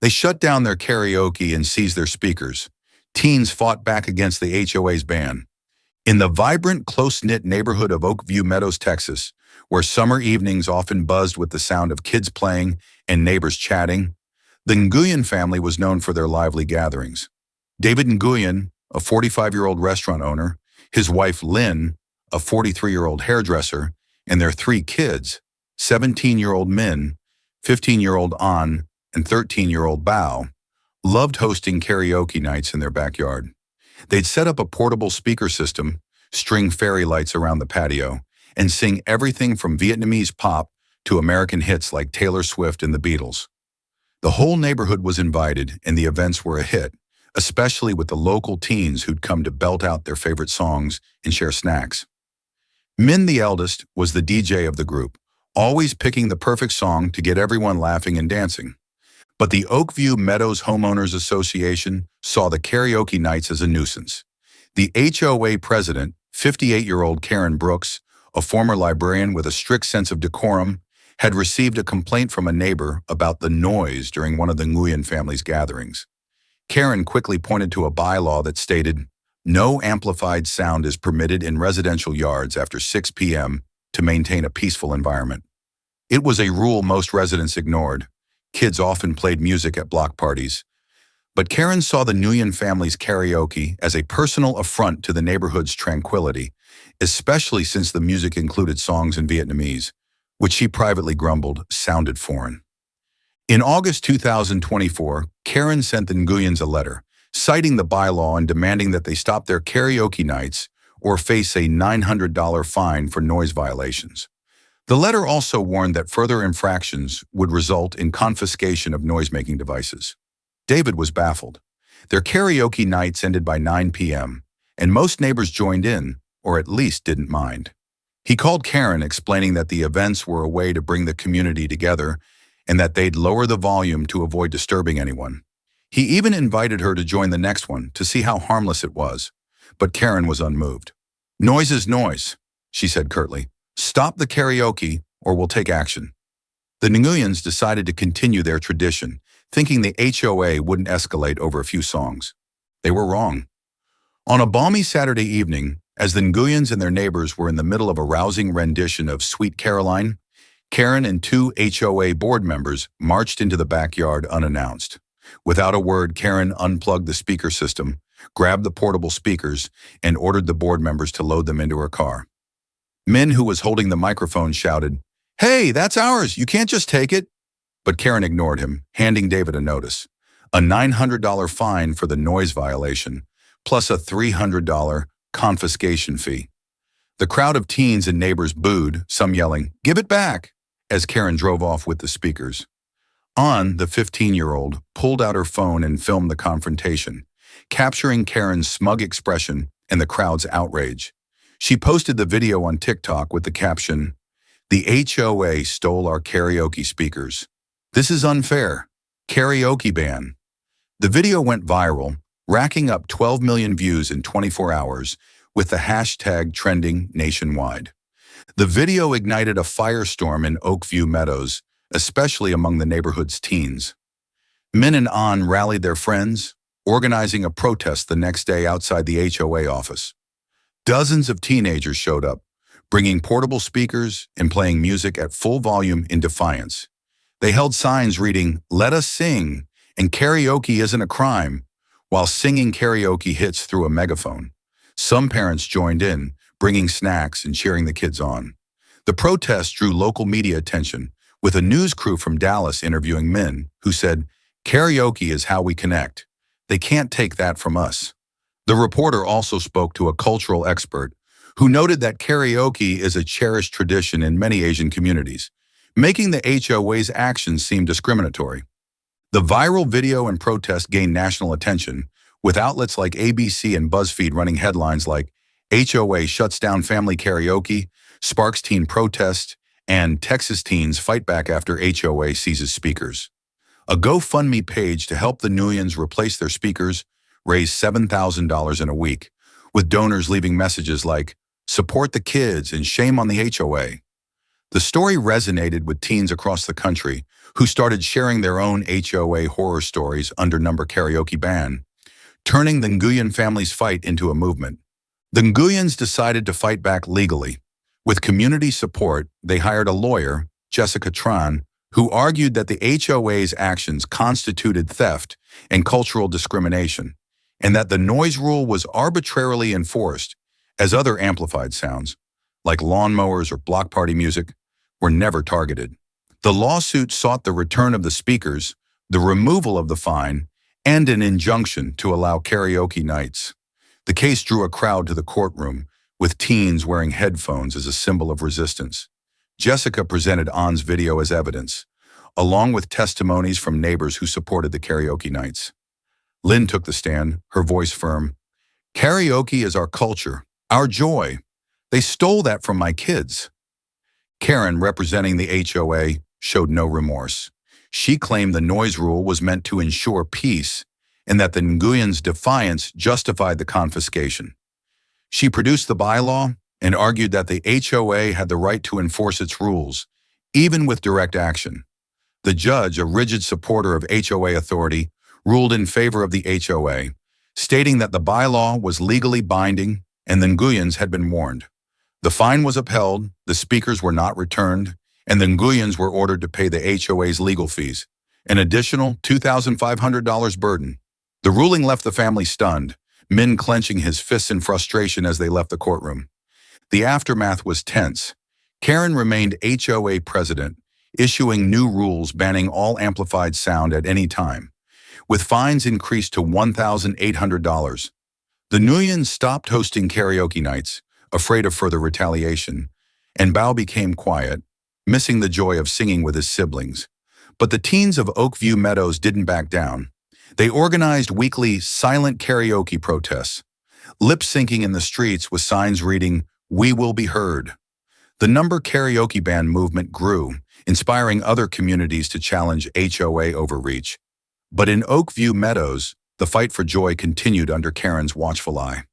They shut down their karaoke and seized their speakers. Teens fought back against the HOA's ban. In the vibrant, close-knit neighborhood of Oakview Meadows, Texas, where summer evenings often buzzed with the sound of kids playing and neighbors chatting, the Nguyen family was known for their lively gatherings. David Nguyen, a 45-year-old restaurant owner, his wife Lynn, a 43-year-old hairdresser, and their three kids, 17-year-old Min, 15-year-old An, and 13-year-old Bao, loved hosting karaoke nights in their backyard. They'd set up a portable speaker system, string fairy lights around the patio, and sing everything from Vietnamese pop to American hits like Taylor Swift and the Beatles. The whole neighborhood was invited, and the events were a hit, especially with the local teens who'd come to belt out their favorite songs and share snacks. Min, the eldest, was the DJ of the group, always picking the perfect song to get everyone laughing and dancing. But the Oakview Meadows Homeowners Association saw the karaoke nights as a nuisance. The HOA president, 58-year-old Karen Brooks, a former librarian with a strict sense of decorum, had received a complaint from a neighbor about the noise during one of the Nguyen family's gatherings. Karen quickly pointed to a bylaw that stated, "No amplified sound is permitted in residential yards after 6 p.m. to maintain a peaceful environment." It was a rule most residents ignored. Kids often played music at block parties. But Karen saw the Nguyen family's karaoke as a personal affront to the neighborhood's tranquility, especially since the music included songs in Vietnamese, which she privately grumbled sounded foreign. In August 2024, Karen sent the Nguyens a letter, citing the bylaw and demanding that they stop their karaoke nights or face a $900 fine for noise violations. The letter also warned that further infractions would result in confiscation of noise-making devices. David was baffled. Their karaoke nights ended by 9 p.m., and most neighbors joined in, or at least didn't mind. He called Karen, explaining that the events were a way to bring the community together and that they'd lower the volume to avoid disturbing anyone. He even invited her to join the next one to see how harmless it was, but Karen was unmoved. "Noise is noise," she said curtly. "Stop the karaoke or we'll take action." The Nguyens decided to continue their tradition, thinking the HOA wouldn't escalate over a few songs. They were wrong. On a balmy Saturday evening, as the Nguyens and their neighbors were in the middle of a rousing rendition of Sweet Caroline, Karen and two HOA board members marched into the backyard unannounced. Without a word, Karen unplugged the speaker system, grabbed the portable speakers, and ordered the board members to load them into her car. Min, who was holding the microphone, shouted, "Hey, that's ours, you can't just take it." But Karen ignored him, handing David a notice. A $900 fine for the noise violation, plus a $300 confiscation fee. The crowd of teens and neighbors booed, some yelling, "Give it back," as Karen drove off with the speakers. An, the 15-year-old, pulled out her phone and filmed the confrontation, capturing Karen's smug expression and the crowd's outrage. She posted the video on TikTok with the caption, "The HOA stole our karaoke speakers. This is unfair. Karaoke ban." The video went viral, racking up 12 million views in 24 hours, with the hashtag trending nationwide. The video ignited a firestorm in Oakview Meadows, especially among the neighborhood's teens. Min and An rallied their friends, organizing a protest the next day outside the HOA office. Dozens of teenagers showed up, bringing portable speakers and playing music at full volume in defiance. They held signs reading, "Let us sing," and "Karaoke isn't a crime," while singing karaoke hits through a megaphone. Some parents joined in, bringing snacks and cheering the kids on. The protest drew local media attention, with a news crew from Dallas interviewing Min, who said, "Karaoke is how we connect. They can't take that from us." The reporter also spoke to a cultural expert who noted that karaoke is a cherished tradition in many Asian communities, making the HOA's actions seem discriminatory. The viral video and protest gained national attention, with outlets like ABC and BuzzFeed running headlines like "HOA shuts down family karaoke," "Sparks teen protest," and "Texas teens fight back after HOA seizes speakers." A GoFundMe page to help the Nguyens replace their speakers raised $7,000 in a week, with donors leaving messages like, "Support the kids and shame on the HOA." The story resonated with teens across the country who started sharing their own HOA horror stories under number karaoke ban, turning the Nguyen family's fight into a movement. The Nguyens decided to fight back legally. With community support, they hired a lawyer, Jessica Tran, who argued that the HOA's actions constituted theft and cultural discrimination, and that the noise rule was arbitrarily enforced, as other amplified sounds, like lawnmowers or block party music, were never targeted. The lawsuit sought the return of the speakers, the removal of the fine, and an injunction to allow karaoke nights. The case drew a crowd to the courtroom, with teens wearing headphones as a symbol of resistance. Jessica presented On's video as evidence, along with testimonies from neighbors who supported the karaoke nights. Lynn took the stand, her voice firm. "Karaoke is our culture, our joy. They stole that from my kids." Karen, representing the HOA, showed no remorse. She claimed the noise rule was meant to ensure peace and that the Nguyens' defiance justified the confiscation. She produced the bylaw and argued that the HOA had the right to enforce its rules, even with direct action. The judge, a rigid supporter of HOA authority, ruled in favor of the HOA, stating that the bylaw was legally binding and the Nguyens had been warned. The fine was upheld, the speakers were not returned, and the Nguyens were ordered to pay the HOA's legal fees, an additional $2,500 burden. The ruling left the family stunned, Min clenching his fists in frustration as they left the courtroom. The aftermath was tense. Karen remained HOA president, issuing new rules banning all amplified sound at any time, with fines increased to $1,800. The Nguyens stopped hosting karaoke nights, afraid of further retaliation, and Bao became quiet, missing the joy of singing with his siblings. But the teens of Oakview Meadows didn't back down. They organized weekly silent karaoke protests, lip-syncing in the streets with signs reading, "We will be heard." The number karaoke ban movement grew, inspiring other communities to challenge HOA overreach. But in Oakview Meadows, the fight for joy continued under Karen's watchful eye.